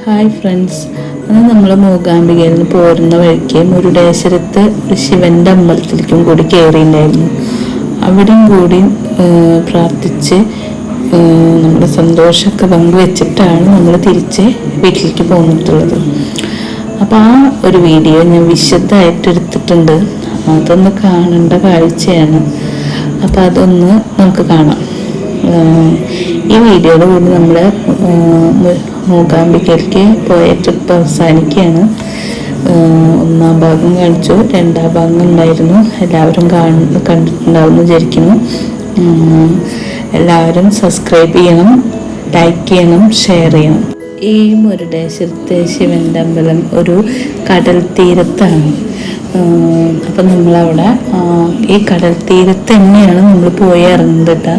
Hi friends, അന്ന് നമ്മൾ മൂകാംബികയിൽ നിന്ന് പോരുന്ന വഴിക്ക് മുരുടേശ്വരത്ത് ശിവൻ്റെ അമ്പലത്തിലേക്കും കൂടി കയറിയിട്ടുണ്ടായിരുന്നു. അവിടെയും കൂടി പ്രാർത്ഥിച്ച് നമ്മുടെ സന്തോഷമൊക്കെ പങ്കുവെച്ചിട്ടാണ് നമ്മൾ തിരിച്ച് വീട്ടിലേക്ക് പോന്നിട്ടുള്ളത്. അപ്പോൾ ആ ഒരു വീഡിയോ ഞാൻ വിശദമായിട്ട് എടുത്തിട്ടുണ്ട്. അതൊന്ന് കാണേണ്ട കാഴ്ചയാണ്. അപ്പോൾ അതൊന്ന് നമുക്ക് കാണാം. ഈ വീഡിയോയുടെ കൂടി നമ്മൾ മൂകാംബികയിലേക്ക് പോയ ട്രിപ്പ് അവസാനിക്കുകയാണ്. ഒന്നാം ഭാഗം കാണിച്ചു, രണ്ടാം ഭാഗം ഉണ്ടായിരുന്നു. എല്ലാവരും കണ്ടിട്ടുണ്ടാവുമെന്ന് വിചാരിക്കുന്നു. എല്ലാവരും സബ്സ്ക്രൈബ് ചെയ്യണം, ലൈക്ക് ചെയ്യണം, ഷെയർ ചെയ്യണം. ഈ മുരുടേശ്വരത്തെ ശിവൻ്റെ അമ്പലം ഒരു കടൽ തീരത്താണ്. അപ്പം നമ്മളവിടെ ഈ കടൽ തീരത്ത് തന്നെയാണ് നമ്മൾ പോയി ഇറങ്ങുന്നത്.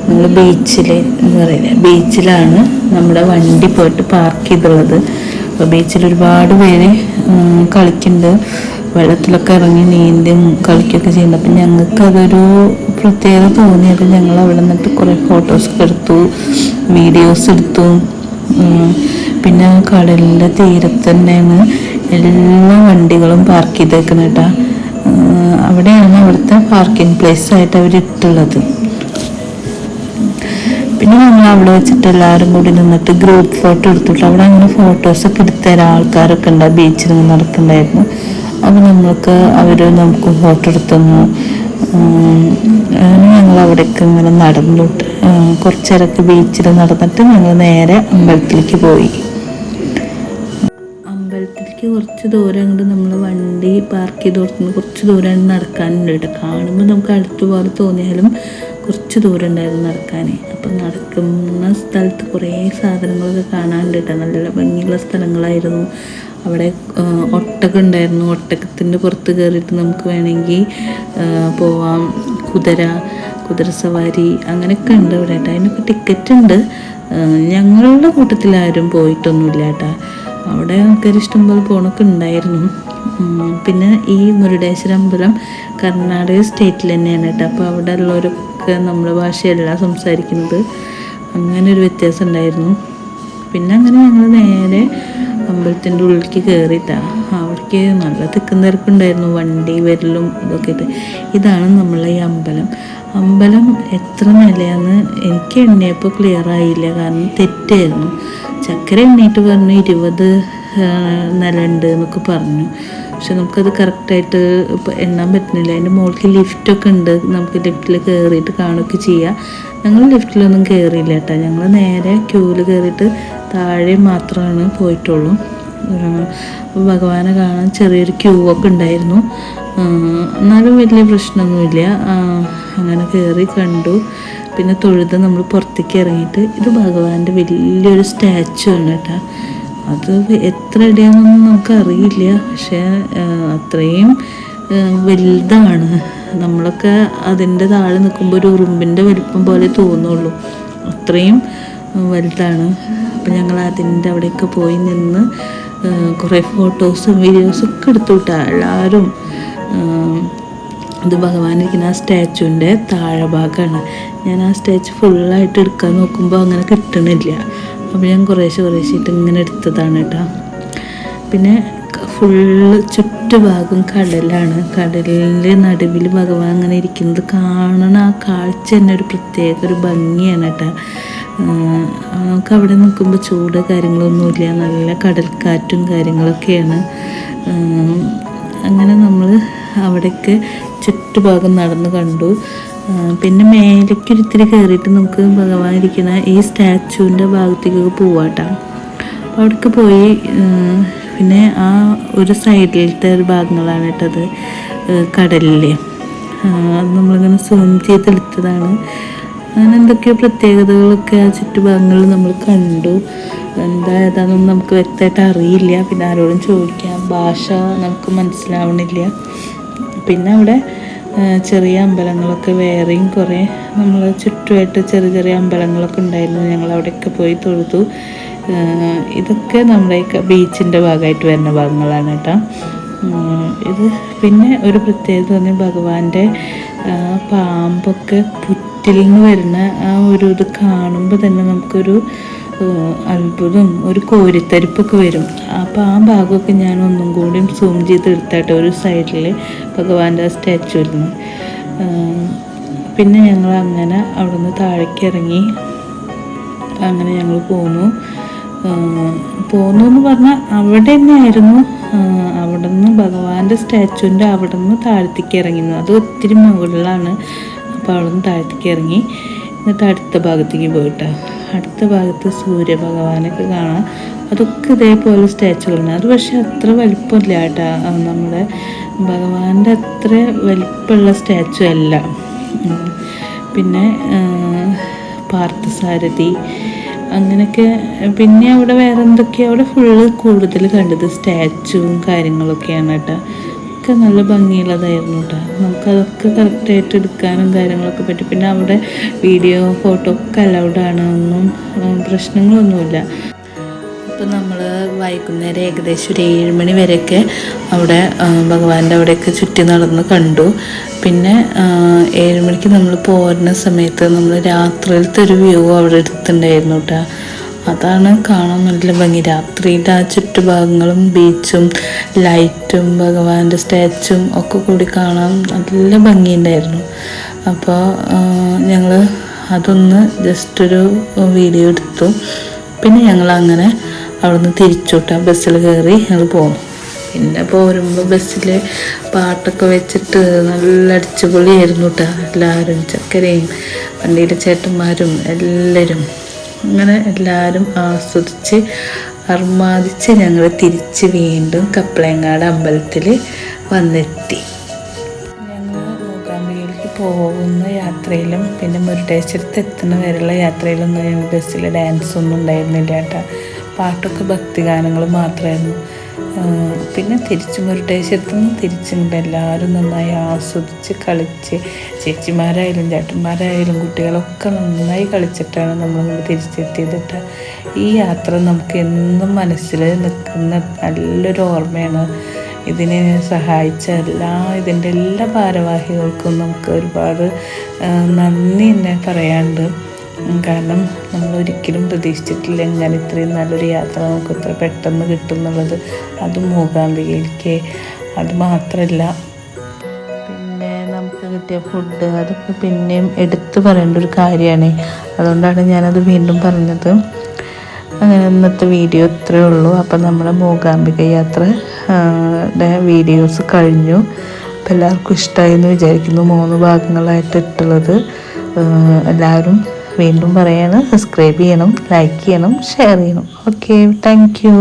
നമ്മൾ ബീച്ചിൽ എന്ന് പറയുന്നത് ബീച്ചിലാണ് നമ്മുടെ വണ്ടി പോയിട്ട് പാർക്ക് ചെയ്തുള്ളത്. അപ്പോൾ ബീച്ചിൽ ഒരുപാട് പേര് കളിക്കുന്നുണ്ട്, വെള്ളത്തിലൊക്കെ ഇറങ്ങി നീന്തും കളിക്കുകയൊക്കെ ചെയ്യുന്നുണ്ട്. അപ്പം ഞങ്ങൾക്ക് അതൊരു പ്രത്യേകത തോന്നിയത് ഞങ്ങൾ അവിടെ നിന്നിട്ട് കുറേ ഫോട്ടോസൊക്കെ എടുത്തു, വീഡിയോസ് എടുത്തു. പിന്നെ കടലിൻ്റെ തീരത്ത് തന്നെയാണ് എല്ലാ വണ്ടികളും പാർക്ക് ചെയ്തേക്കുന്നത് കേട്ടോ. അവിടെയാണ് അവിടുത്തെ പാർക്കിംഗ് പ്ലേസ് ആയിട്ട് അവർ ഇട്ടുള്ളത്. പിന്നെ നമ്മൾ അവിടെ വെച്ചിട്ട് എല്ലാവരും കൂടി നിന്നിട്ട് ഗ്രൂപ്പ് ഫോട്ടോ എടുത്തിട്ട് അവിടെ അങ്ങനെ ഫോട്ടോസൊക്കെ എടുത്തുതരാൻ ആൾക്കാരൊക്കെ ഉണ്ട്. ബീച്ചിൽ നടക്കുന്നുണ്ടായിരുന്നു. അപ്പോൾ നമുക്ക് ഫോട്ടോ എടുത്തന്നു. ഞങ്ങൾ അവിടേക്ക് ഇങ്ങനെ നടന്നിട്ട് കുറച്ചേരൊക്കെ ബീച്ചിൽ നടന്നിട്ട് ഞങ്ങൾ നേരെ അമ്പലത്തിലേക്ക് പോയി. അമ്പലത്തിലേക്ക് കുറച്ച് ദൂരം അങ്ങോട്ട് നമ്മൾ വണ്ടി പാർക്ക് ചെയ്ത് കൊടുത്തുനിന്ന് കുറച്ച് ദൂരം നടക്കാനുണ്ട് കേട്ടോ. കാണുമ്പോൾ നമുക്ക് അടുത്ത് പോലെ തോന്നിയാലും കുറച്ച് ദൂരം ഉണ്ടായിരുന്നു നടക്കാൻ. അപ്പം നടക്കുന്ന സ്ഥലത്ത് കുറേ സാധനങ്ങളൊക്കെ കാണാനുണ്ട് കേട്ടോ. നല്ല ഭംഗിയുള്ള സ്ഥലങ്ങളായിരുന്നു. അവിടെ ഒട്ടകം ഉണ്ടായിരുന്നു. ഒട്ടകത്തിൻ്റെ പുറത്ത് കയറിയിട്ട് നമുക്ക് വേണമെങ്കിൽ പോവാം. കുതിര സവാരി അങ്ങനെയൊക്കെ ഉണ്ട് ഇവിടെ കേട്ടോ. അതിനൊക്കെ ടിക്കറ്റ് ഉണ്ട്. ഞങ്ങളുടെ കൂട്ടത്തിലാരും പോയിട്ടൊന്നുമില്ല കേട്ടോ. അവിടെ ആൾക്കാർ ഇഷ്ടംപോലെ പോകണമൊക്കെ ഉണ്ടായിരുന്നു. പിന്നെ ഈ മുരുടേശ്വര അമ്പലം കർണാടക സ്റ്റേറ്റിൽ തന്നെയാണ് കേട്ടോ. അപ്പോൾ അവിടെ ഉള്ളവരൊക്കെ നമ്മുടെ ഭാഷയല്ല സംസാരിക്കുന്നത്. അങ്ങനെ ഒരു വ്യത്യാസം ഉണ്ടായിരുന്നു. പിന്നെ അങ്ങനെ ഞങ്ങൾ നേരെ അമ്പലത്തിൻ്റെ ഉള്ളിലേക്ക് കയറിയിട്ടാണ്. അവിടേക്ക് നല്ല തിക്കും തിരക്കുണ്ടായിരുന്നു, വണ്ടി വരലും ഇതൊക്കെ ആയിട്ട്. ഇതാണ് നമ്മളെ ഈ അമ്പലം എത്ര നിലയാന്ന് എനിക്ക് എണ്ണിയപ്പോൾ ക്ലിയർ ആയില്ല, കാരണം തെറ്റായിരുന്നു. ചക്കര എണ്ണീട്ട് പറഞ്ഞു 20 നില ഉണ്ട് എന്നൊക്കെ പറഞ്ഞു. പക്ഷെ നമുക്കത് കറക്റ്റായിട്ട് എണ്ണാൻ പറ്റുന്നില്ല. അതിൻ്റെ മുകളിൽ ലിഫ്റ്റൊക്കെ ഉണ്ട്, നമുക്ക് ലിഫ്റ്റിൽ കയറിയിട്ട് കാണുകയൊക്കെ ചെയ്യാം. ഞങ്ങൾ ലിഫ്റ്റിലൊന്നും കയറിയില്ല കേട്ടോ. ഞങ്ങൾ നേരെ ക്യൂവിൽ കയറിയിട്ട് താഴെ മാത്രമാണ് പോയിട്ടുള്ളൂ. ഭഗവാനെ കാണാൻ ചെറിയൊരു ക്യൂ ഒക്കെ ഉണ്ടായിരുന്നു. എന്നാലും വലിയ പ്രശ്നമൊന്നുമില്ല. അങ്ങനെ കയറി കണ്ടു. പിന്നെ തൊഴുത് നമ്മൾ പുറത്തേക്ക് ഇറങ്ങിയിട്ട് ഇത് ഭഗവാന്റെ വലിയൊരു സ്റ്റാച്ചു ആണ് കേട്ടോ. അത് എത്ര അടിയാണെന്നൊന്നും നമുക്കറിയില്ല, പക്ഷേ അത്രയും വലുതാണ്. നമ്മളൊക്കെ അതിൻ്റെ താഴെ നിൽക്കുമ്പോൾ ഒരു ഉറുമ്പിൻ്റെ വലിപ്പം പോലെ തോന്നുള്ളൂ, അത്രയും വലുതാണ്. അപ്പം ഞങ്ങൾ അതിൻ്റെ അവിടെയൊക്കെ പോയി നിന്ന് കുറേ ഫോട്ടോസും വീഡിയോസും ഒക്കെ എടുത്തു വിട്ടാ എല്ലാവരും. ഇത് ഭഗവാനിരിക്കുന്ന ആ സ്റ്റാച്ചുവിൻ്റെ താഴെ ഭാഗമാണ്. ഞാൻ ആ സ്റ്റാച്ചു ഫുള്ളായിട്ട് എടുക്കാൻ നോക്കുമ്പോൾ അങ്ങനെ കിട്ടണില്ല. അപ്പോൾ ഞാൻ കുറേശ്ശായിട്ട് ഇങ്ങനെ എടുത്തതാണ് കേട്ടോ. പിന്നെ ഫുള്ള് ചുറ്റുഭാഗം കടലാണ്. കടലിൻ്റെ നടുവിൽ ഭഗവാൻ അങ്ങനെ ഇരിക്കുന്നത് കാണണ ആ കാഴ്ച തന്നെ ഒരു ഭംഗിയാണ് കേട്ടോ. നമുക്ക് അവിടെ നിൽക്കുമ്പോൾ ചൂട് കാര്യങ്ങളൊന്നുമില്ല, നല്ല കടൽക്കാറ്റും കാര്യങ്ങളൊക്കെയാണ്. അങ്ങനെ നമ്മൾ അവിടേക്ക് ചുറ്റുഭാഗം നടന്ന് കണ്ടു. പിന്നെ മേലേക്ക് ഒരിത്തിരി കയറിയിട്ട് നമുക്ക് ഭഗവാൻ ഇരിക്കുന്ന ഈ സ്റ്റാച്ചുവിൻ്റെ ഭാഗത്തേക്കൊക്കെ പോവാട്ടോ. അപ്പോൾ അവിടേക്ക് പോയി. പിന്നെ ആ ഒരു സൈഡിലത്തെ ഒരു ഭാഗങ്ങളാണ് കേട്ടത് കടലിലെ. അത് നമ്മളിങ്ങനെ സൂം ചെയ്തെടുത്തതാണ്. അങ്ങനെ എന്തൊക്കെയോ പ്രത്യേകതകളൊക്കെ ആ ചുറ്റുഭാഗങ്ങളിൽ നമ്മൾ കണ്ടു. ഏതാണെന്നൊന്നും നമുക്ക് വ്യക്തമായിട്ട് അറിയില്ല. പിന്നെ ആരോടും ചോദിക്കാം, ഭാഷ നമുക്ക് മനസ്സിലാവണില്ല. പിന്നെ അവിടെ ചെറിയ അമ്പലങ്ങളൊക്കെ വേറെയും കുറേ നമ്മൾ ചുറ്റുമായിട്ട് ചെറിയ അമ്പലങ്ങളൊക്കെ ഉണ്ടായിരുന്നു. ഞങ്ങൾ അവിടെയൊക്കെ പോയി തൊഴുതു. ഇതൊക്കെ നമ്മുടെ ബീച്ചിൻ്റെ ഭാഗമായിട്ട് വരുന്ന ഭാഗങ്ങളാണ് കേട്ടോ. ഇത് പിന്നെ ഒരു പ്രത്യേകത പറഞ്ഞാൽ ഭഗവാന്റെ പാമ്പൊക്കെ പുറ്റിൽ നിന്ന് വരുന്ന ആ ഒരു ഇത് കാണുമ്പോൾ തന്നെ നമുക്കൊരു അത്ഭുതം, ഒരു കോരിത്തരിപ്പൊക്കെ വരും. അപ്പോൾ ആ ഭാഗമൊക്കെ ഞാൻ ഒന്നും കൂടി സൂം ചെയ്ത് എടുത്തായിട്ട് ഒരു സൈഡിൽ ഭഗവാന്റെ സ്റ്റാച്ചു ഇരുന്നു. പിന്നെ ഞങ്ങൾ അങ്ങനെ അവിടെ നിന്ന് താഴേക്ക് ഇറങ്ങി. അങ്ങനെ ഞങ്ങൾ പോന്നു എന്ന് പറഞ്ഞാൽ അവിടെ തന്നെയായിരുന്നു. അവിടെ നിന്ന് ഭഗവാന്റെ സ്റ്റാച്ചുവിൻ്റെ അവിടെ നിന്ന് താഴത്തേക്ക് ഇറങ്ങുന്നു. അത് ഒത്തിരി മുകളിലാണ്. അപ്പോൾ അവിടെ നിന്ന് താഴത്തേക്ക് ഇറങ്ങി. എന്നിട്ട് അടുത്ത ഭാഗത്തേക്ക് പോയിട്ടാ. അടുത്ത ഭാഗത്ത് സൂര്യഭഗവാനൊക്കെ കാണാം. അതൊക്കെ ഇതേപോലെ സ്റ്റാച്ചുകളാണ്. അത് പക്ഷെ അത്ര വലിപ്പമില്ല കേട്ടോ. നമ്മുടെ ഭഗവാന്റെ അത്ര വലിപ്പമുള്ള സ്റ്റാച്ചു അല്ല. പിന്നെ പാർത്ഥസാരഥി അങ്ങനെയൊക്കെ. പിന്നെ അവിടെ വേറെ എന്തൊക്കെയാണ്, അവിടെ ഫുള്ള് കൂടുതൽ കണ്ടത് സ്റ്റാച്ചുവും കാര്യങ്ങളൊക്കെയാണ് കേട്ടോ. ഒക്കെ നല്ല ഭംഗിയുള്ളതായിരുന്നു കേട്ടോ. നമുക്കതൊക്കെ കറക്റ്റായിട്ട് എടുക്കാനും കാര്യങ്ങളൊക്കെ പറ്റും. പിന്നെ അവിടെ വീഡിയോ ഫോട്ടോ ഒക്കെ അലൗഡാണ്, ഒന്നും പ്രശ്നങ്ങളൊന്നുമില്ല. അപ്പോൾ നമ്മൾ വൈകുന്നേരം ഏകദേശം ഒരു 7 മണി വരെയൊക്കെ അവിടെ ഭഗവാന്റെ അവിടെയൊക്കെ ചുറ്റി നടന്ന് കണ്ടു. പിന്നെ 7 മണിക്ക് നമ്മൾ പോരുന്ന സമയത്ത് നമ്മൾ രാത്രിയിലത്തെ ഒരു വ്യൂ അവിടെ എടുത്തിട്ടുണ്ടായിരുന്നു കേട്ടോ. അതാണ് കാണാൻ നല്ല ഭംഗി. രാത്രിയുടെ ആ ചുറ്റുഭാഗങ്ങളും ബീച്ചും ലൈറ്റും ഭഗവാന്റെ സ്റ്റാച്ചും ഒക്കെ കൂടി കാണാൻ നല്ല ഭംഗിയുണ്ടായിരുന്നു. അപ്പോൾ ഞങ്ങൾ അതൊന്ന് ജസ്റ്റ് ഒരു വീഡിയോ എടുത്തു. പിന്നെ ഞങ്ങൾ അങ്ങനെ അവിടെ നിന്ന് തിരിച്ചുവിട്ടാൽ ബസ്സിൽ കയറി ഞങ്ങൾ പോന്നു. പിന്നെ പോരുമ്പോൾ ബസ്സിൽ പാട്ടൊക്കെ വെച്ചിട്ട് നല്ല അടിച്ചുപൊളിയായിരുന്നു കേട്ടോ. എല്ലാവരും ചക്കരയും വണ്ടിയിലെ ചേട്ടന്മാരും എല്ലാവരും അങ്ങനെ എല്ലാവരും ആസ്വദിച്ച് അർമാദിച്ച് ഞങ്ങൾ തിരിച്ച് വീണ്ടും കപ്പളങ്ങാട് അമ്പലത്തിൽ വന്നെത്തി. ഞങ്ങൾ മൂകാംബികയിലേക്ക് പോകുന്ന യാത്രയിലും പിന്നെ മുരുടേശ്വരത്ത് എത്തുന്ന വരെയുള്ള യാത്രയിലൊന്നും ഞങ്ങൾ ബസ്സിൽ ഡാൻസൊന്നും ഉണ്ടായിരുന്നില്ല കേട്ടോ. പാട്ടൊക്കെ ഭക്തിഗാനങ്ങൾ മാത്രമായിരുന്നു. പിന്നെ തിരിച്ച് മുരുടേശ്വരത്ത് നിന്ന് തിരിച്ചുകൊണ്ട് എല്ലാവരും നന്നായി ആസ്വദിച്ച് കളിച്ച്, ചേച്ചിമാരായാലും ചേട്ടന്മാരായാലും കുട്ടികളൊക്കെ നന്നായി കളിച്ചിട്ടാണ് നമ്മളിങ്ങോട്ട് തിരിച്ചെത്തിയത്. ഈ യാത്ര നമുക്ക് എന്നും മനസ്സിൽ നിൽക്കുന്ന നല്ലൊരു ഓർമ്മയാണ്. ഇതിനെ സഹായിച്ച ഇതിൻ്റെ എല്ലാ ഭാരവാഹികൾക്കും നമുക്ക് ഒരുപാട് നന്ദി തന്നെ പറയാനുണ്ട്. കാരണം നമ്മൾ ഒരിക്കലും പ്രതീക്ഷിച്ചിട്ടില്ല ഇങ്ങനെ ഇത്രയും നല്ലൊരു യാത്ര നമുക്ക് ഇത്ര പെട്ടെന്ന് കിട്ടും എന്നുള്ളത്. അതും മൂകാംബികയിലേക്ക്. അത് മാത്രമല്ല, പിന്നെ നമുക്ക് കിട്ടിയ ഫുഡ് അതൊക്കെ പിന്നെയും എടുത്തു പറയേണ്ട ഒരു കാര്യമാണ്. അതുകൊണ്ടാണ് ഞാനത് വീണ്ടും പറഞ്ഞത്. അങ്ങനെ ഇന്നത്തെ വീഡിയോ ഇത്രയേ ഉള്ളൂ. അപ്പം നമ്മുടെ മൂകാംബിക യാത്ര വീഡിയോസ് കഴിഞ്ഞു. അപ്പം എല്ലാവർക്കും ഇഷ്ടമായി എന്ന് വിചാരിക്കുന്നു. 3 ഭാഗങ്ങളായിട്ട് ഇട്ടുള്ളത്. എല്ലാവരും വീണ്ടും പറയാണ്, സബ്സ്ക്രൈബ് ചെയ്യണം, ലൈക്ക് ചെയ്യണം, ഷെയർ ചെയ്യണം. Okay, thank you.